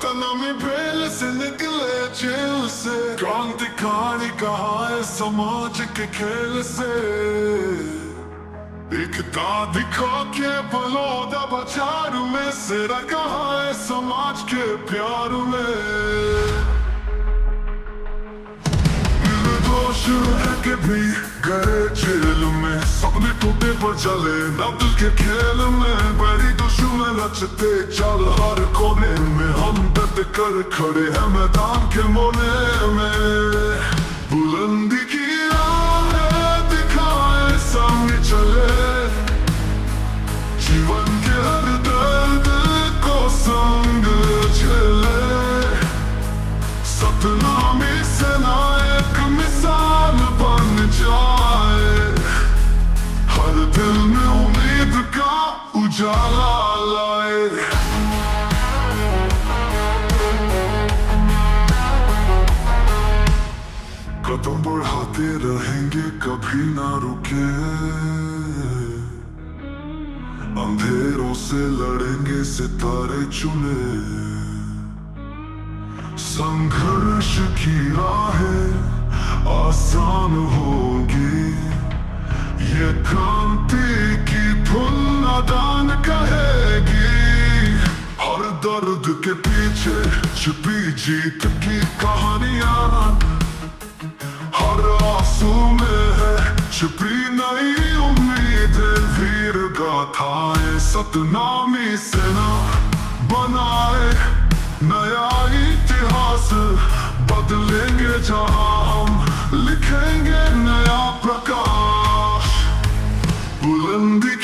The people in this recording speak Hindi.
सतनामी बेल से निकले जेल से, क्रांतिकारी कहा है समाज के खेल से। एकता दिखा के बलौदा बाजार में, सिरा कहा है समाज के प्यार में। निर्दोष है के भी गए जेल में, सपने टूटे पर चले ना दिल के खेल में। बड़ी दुश्मन रचते चल हर कोने में, हम डट कर खड़े हैं मैदान के मोने में। बुलंदी की राह दिखाए सामने चले, जीवन के हर दर्द को संग झेले। सतनामी सेना एक मिसाल बन जाए, हर दिल में उम्मीद का उजाला लाए। कदम बढ़ाते रहेंगे कभी ना रुके, अंधेरों से लड़ेंगे सितारे चुने। संघर्ष की राहें आसान होगी, ये क्रांति की धुन नादान कहेगी। हर दर्द के पीछे छिपी जीत की कहानियां, हर आंसू में है छिपी नई उम्मीद। वीर गाथाएं सतनामी सेना बनाए नया इतिहास, बदलेंगे जहां हम लिखेंगे नया प्रकाश। बुलंदी